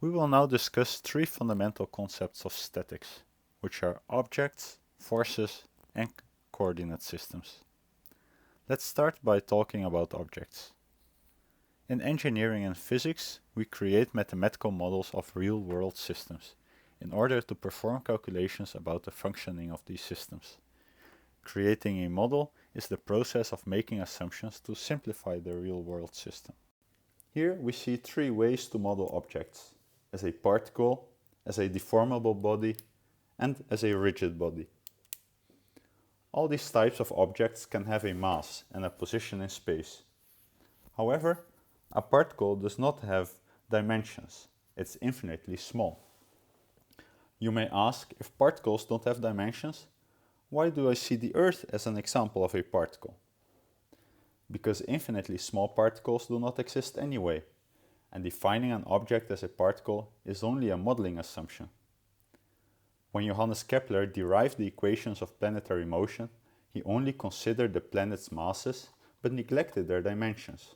We will now discuss three fundamental concepts of statics, which are objects, forces, and coordinate systems. Let's start by talking about objects. In engineering and physics, we create mathematical models of real-world systems in order to perform calculations about the functioning of these systems. Creating a model is the process of making assumptions to simplify the real-world system. Here we see three ways to model objects: as a particle, as a deformable body, and as a rigid body. All these types of objects can have a mass and a position in space. However, a particle does not have dimensions. It's infinitely small. You may ask, if particles don't have dimensions, why do I see the Earth as an example of a particle? Because infinitely small particles do not exist anyway, and defining an object as a particle is only a modeling assumption. When Johannes Kepler derived the equations of planetary motion, he only considered the planets' masses but neglected their dimensions.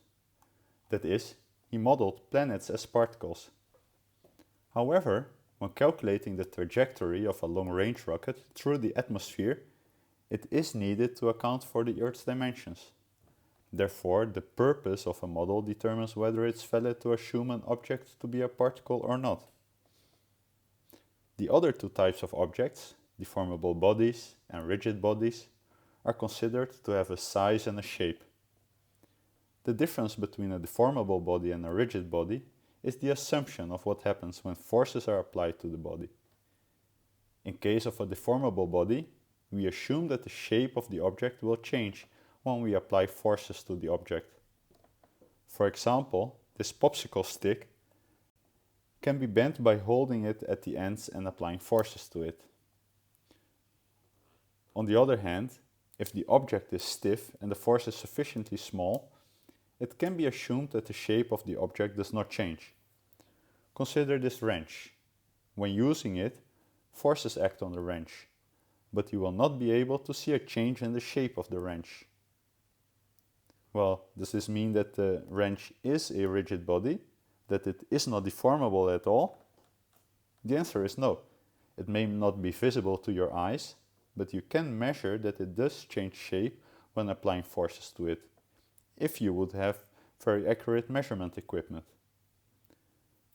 That is, he modeled planets as particles. However, when calculating the trajectory of a long-range rocket through the atmosphere, it is needed to account for the Earth's dimensions. Therefore, the purpose of a model determines whether it's valid to assume an object to be a particle or not. The other two types of objects, deformable bodies and rigid bodies, are considered to have a size and a shape. The difference between a deformable body and a rigid body is the assumption of what happens when forces are applied to the body. In case of a deformable body, we assume that the shape of the object will change when we apply forces to the object. For example, this popsicle stick can be bent by holding it at the ends and applying forces to it. On the other hand, if the object is stiff and the force is sufficiently small, it can be assumed that the shape of the object does not change. Consider this wrench. When using it, forces act on the wrench, but you will not be able to see a change in the shape of the wrench. Well, does this mean that the wrench is a rigid body, that it is not deformable at all? The answer is no. It may not be visible to your eyes, but you can measure that it does change shape when applying forces to it, if you would have very accurate measurement equipment.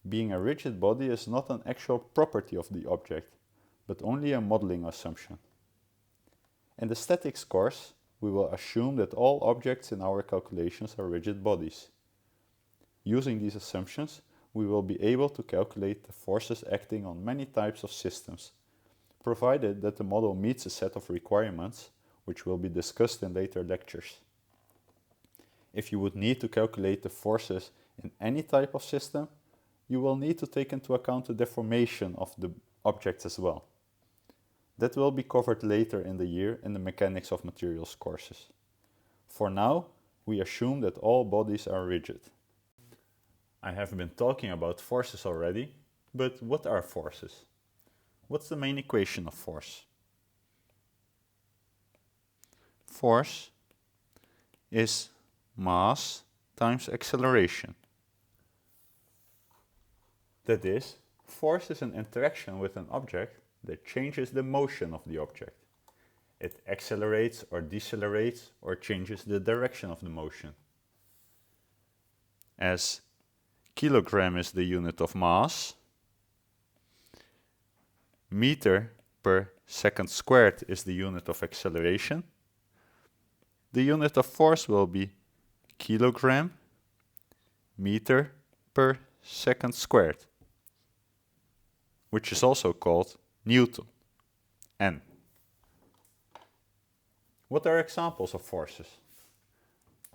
Being a rigid body is not an actual property of the object, but only a modeling assumption. In the statics course, we will assume that all objects in our calculations are rigid bodies. Using these assumptions, we will be able to calculate the forces acting on many types of systems, provided that the model meets a set of requirements, which will be discussed in later lectures. If you would need to calculate the forces in any type of system, you will need to take into account the deformation of the objects as well. That will be covered later in the year in the Mechanics of Materials courses. For now, we assume that all bodies are rigid. I have been talking about forces already, but what are forces? What's the main equation of force? Force is mass times acceleration. That is, force is an interaction with an object that changes the motion of the object. It accelerates or decelerates or changes the direction of the motion. As kilogram is the unit of mass, meter per second squared is the unit of acceleration, the unit of force will be kilogram meter per second squared, which is also called Newton, N. What are examples of forces?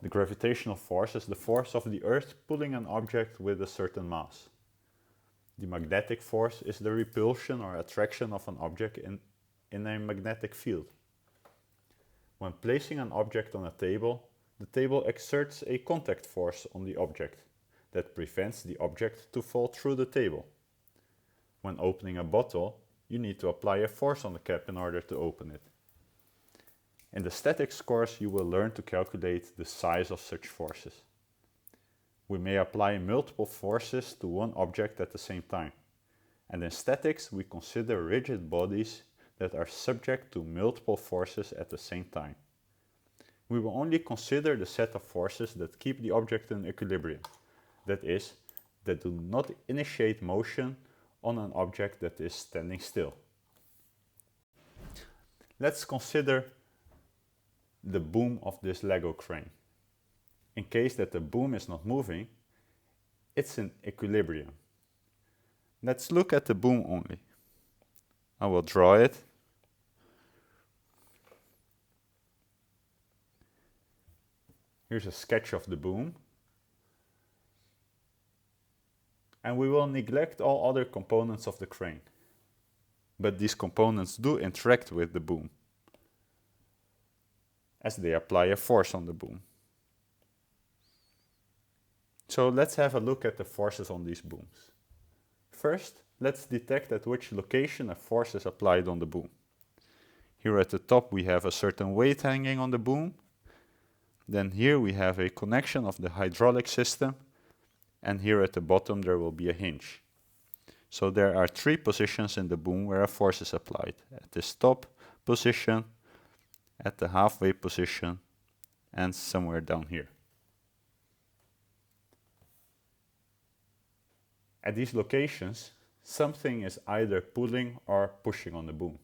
The gravitational force is the force of the Earth pulling an object with a certain mass. The magnetic force is the repulsion or attraction of an object in a magnetic field. When placing an object on a table, the table exerts a contact force on the object that prevents the object to fall through the table. When opening a bottle, you need to apply a force on the cap in order to open it. In the statics course, you will learn to calculate the size of such forces. We may apply multiple forces to one object at the same time. And in statics, we consider rigid bodies that are subject to multiple forces at the same time. We will only consider the set of forces that keep the object in equilibrium, that is, that do not initiate motion on an object that is standing still. Let's consider the boom of this Lego crane. In case that the boom is not moving, it's in equilibrium. Let's look at the boom only. I will draw it. Here's a sketch of the boom. And we will neglect all other components of the crane. But these components do interact with the boom, as they apply a force on the boom. So let's have a look at the forces on these booms. First, let's detect at which location a force is applied on the boom. Here at the top we have a certain weight hanging on the boom. Then here we have a connection of the hydraulic system, and here at the bottom there will be a hinge. So there are 3 positions in the boom where a force is applied. At this top position, at the halfway position, and somewhere down here. At these locations, something is either pulling or pushing on the boom.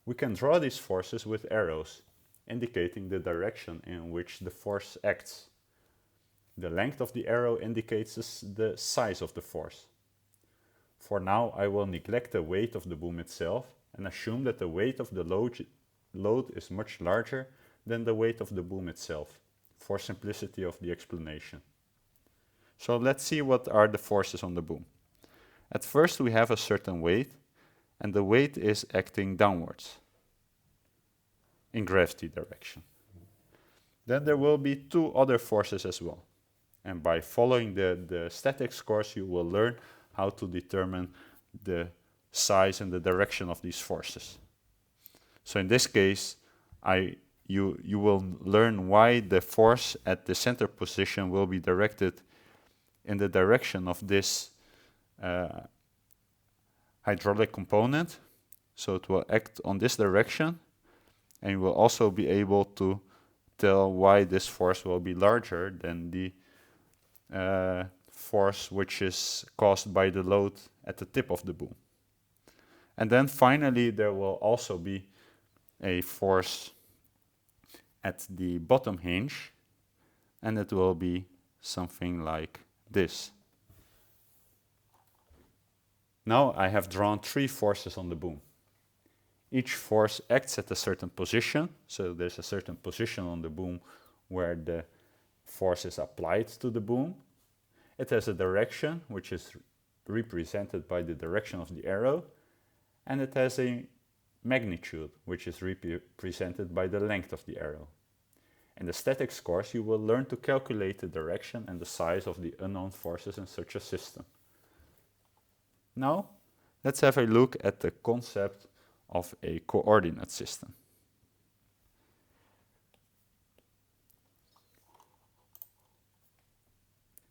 We can draw these forces with arrows, indicating the direction in which the force acts. The length of the arrow indicates the size of the force. For now, I will neglect the weight of the boom itself and assume that the weight of the load is much larger than the weight of the boom itself, for simplicity of the explanation. So let's see what are the forces on the boom. At first we have a certain weight, and the weight is acting downwards in gravity direction. Then there will be 2 other forces as well. And by following the statics course, you will learn how to determine the size and the direction of these forces. So in this case, you will learn why the force at the center position will be directed in the direction of this hydraulic component. So it will act on this direction, and you will also be able to tell why this force will be larger than the force which is caused by the load at the tip of the boom. And then finally there will also be a force at the bottom hinge, and it will be something like this. Now I have drawn 3 forces on the boom. Each force acts at a certain position, so there's a certain position on the boom where the force is applied to the boom. It has a direction, which is represented by the direction of the arrow, and it has a magnitude, which is represented by the length of the arrow. In the statics course, you will learn to calculate the direction and the size of the unknown forces in such a system. Now, let's have a look at the concept of a coordinate system.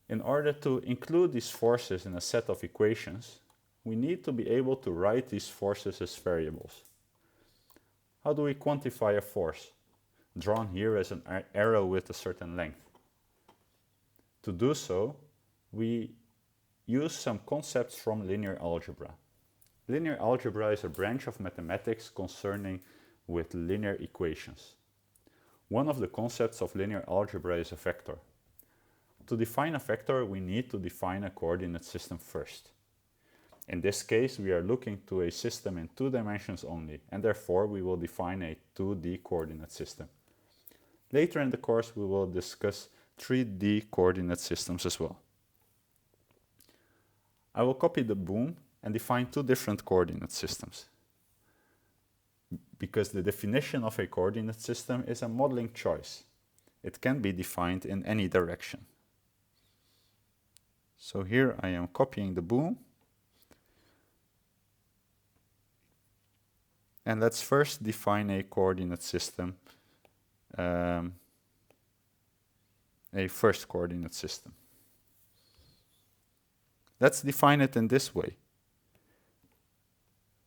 In order to include these forces in a set of equations, we need to be able to write these forces as variables. How do we quantify a force? Drawn here as an arrow with a certain length. To do so, we use some concepts from linear algebra. Linear algebra is a branch of mathematics concerning with linear equations. One of the concepts of linear algebra is a vector. To define a vector, we need to define a coordinate system first. In this case, we are looking to a system in 2 dimensions only, and therefore we will define a 2D coordinate system. Later in the course, we will discuss 3D coordinate systems as well. I will copy the boom and define 2 different coordinate systems, because the definition of a coordinate system is a modeling choice. It can be defined in any direction. So here I am copying the boom. And let's first define a coordinate system, a first coordinate system. let's define it in this way.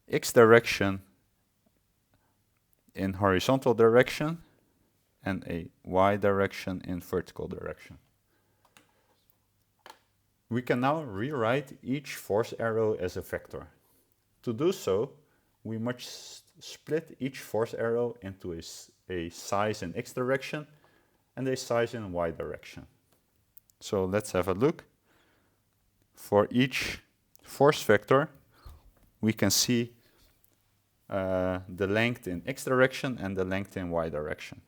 X direction in horizontal direction and a Y direction in vertical direction. We can now rewrite each force arrow as a vector. To do so, we must split each force arrow into a size in X direction and a size in Y direction. So let's have a look. For each force vector, we can see the length in X direction and the length in Y direction.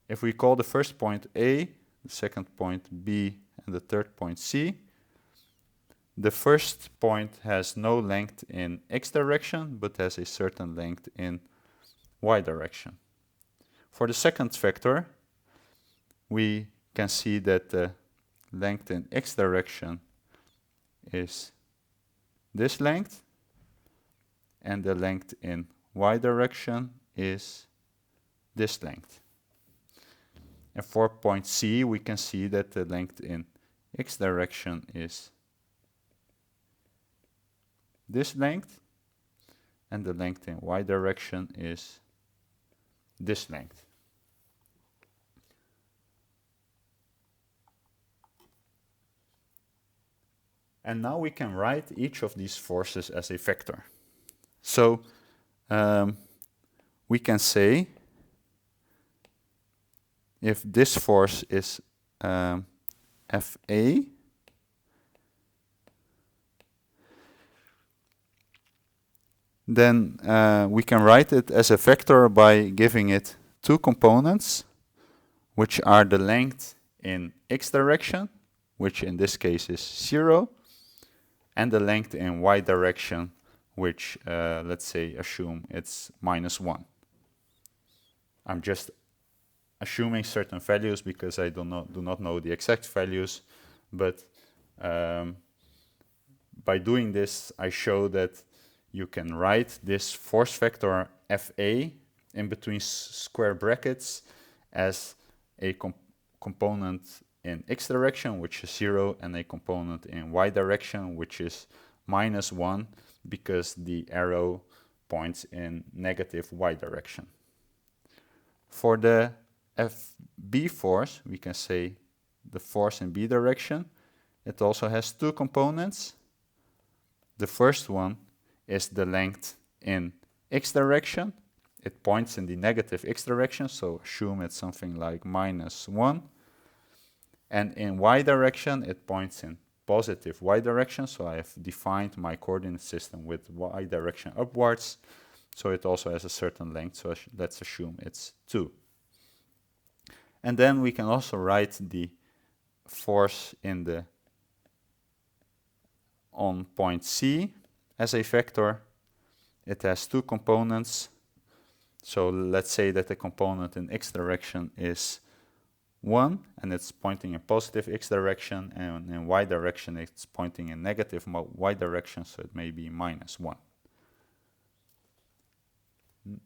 If we call the first point A, the second point B, and the third point C, the first point has no length in X direction, but has a certain length in Y direction. For the second vector, we can see that the length in X direction is this length, and the length in Y direction is this length. And for point C, we can see that the length in X direction is this length, and the length in Y direction is this length. And now we can write each of these forces as a vector. So we can say if this force is Fa, then we can write it as a vector by giving it two components, which are the length in X direction, which in this case is 0, and the length in Y direction, which let's say assume it's -1. I'm just assuming certain values because I do not know the exact values, but by doing this, I show that you can write this force vector Fa in between square brackets as a component in X direction, which is 0, and a component in Y direction, which is -1, because the arrow points in negative Y direction. For the Fb force, we can say the force in B direction, it also has two components. The first one is the length in X direction. It points in the negative X direction, so assume it's something like -1. And in Y direction, it points in positive Y direction, so I have defined my coordinate system with Y direction upwards, so it also has a certain length, so let's assume it's 2. And then we can also write the force on point C as a vector. It has two components, so let's say that the component in X direction is 1, and it's pointing in positive X direction, and in Y direction it's pointing in negative Y direction, so it may be -1.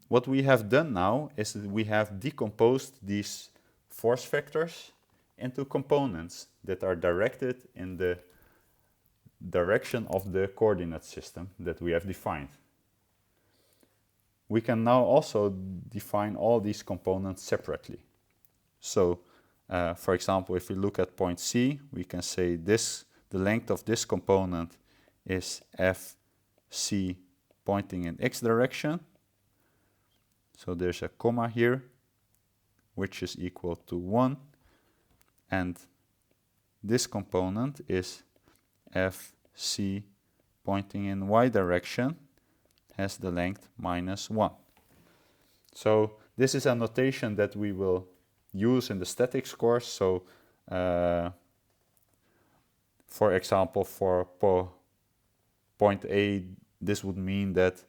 What we have done now is that we have decomposed these force vectors into components that are directed in the direction of the coordinate system that we have defined. We can now also define all these components separately. So for example, if we look at point C, we can say the length of this component is Fc pointing in X direction. So there's a comma here, which is equal to 1. And this component is Fc pointing in Y direction, has the length -1. So this is a notation that we will use in the statics course. So for example, for point A, this would mean that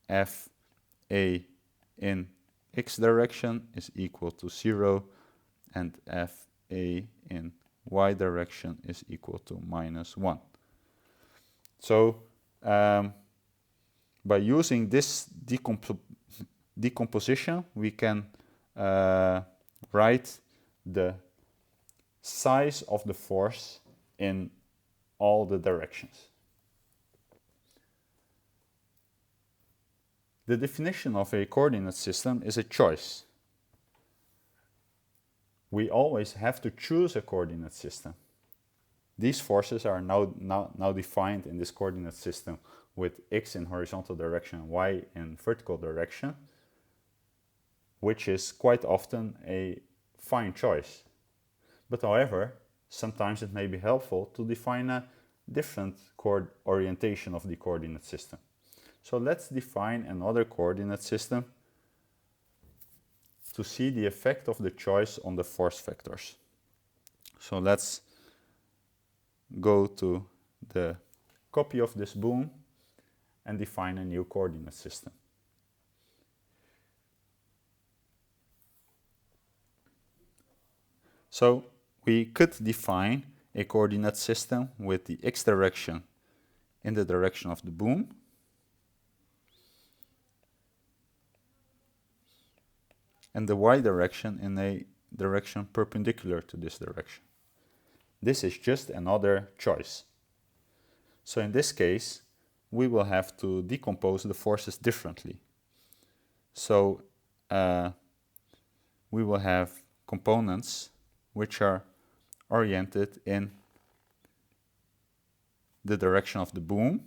Fa in X direction is equal to 0, and Fa in Y direction is equal to -1. So by using this decomposition, we can write the size of the force in all the directions. The definition of a coordinate system is a choice. We always have to choose a coordinate system. These forces are now defined in this coordinate system with x in horizontal direction, y in vertical direction, which is quite often a fine choice. But however, sometimes it may be helpful to define a different orientation of the coordinate system. So let's define another coordinate system to see the effect of the choice on the force vectors. So let's go to the copy of this boom and define a new coordinate system. So we could define a coordinate system with the x direction in the direction of the boom, and the y direction in a direction perpendicular to this direction. This is just another choice. So in this case, we will have to decompose the forces differently. So we will have components which are oriented in the direction of the boom,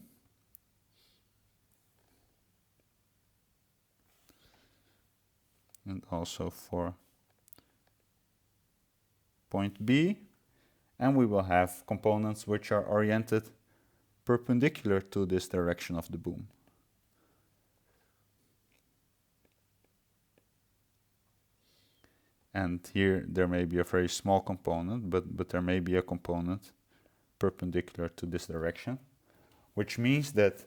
and also for point B, and we will have components which are oriented perpendicular to this direction of the boom. And here there may be a very small component, but there may be a component perpendicular to this direction, which means that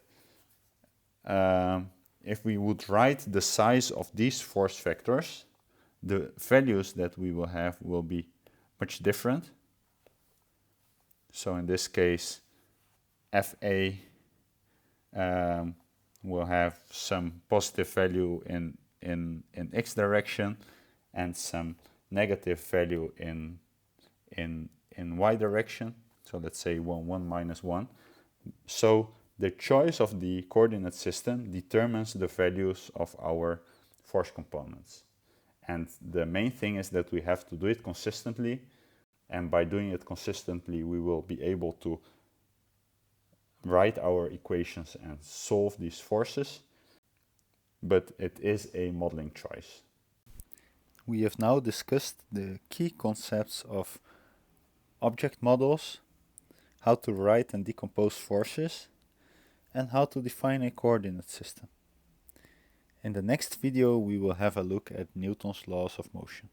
if we would write the size of these force vectors, the values that we will have will be much different. So in this case, Fa will have some positive value in x direction and some negative value in y direction. So let's say 1 minus 1. So the choice of the coordinate system determines the values of our force components. And the main thing is that we have to do it consistently, and by doing it consistently we will be able to write our equations and solve these forces, but it is a modeling choice. We have now discussed the key concepts of object models, how to write and decompose forces, and how to define a coordinate system. In the next video we will have a look at Newton's laws of motion.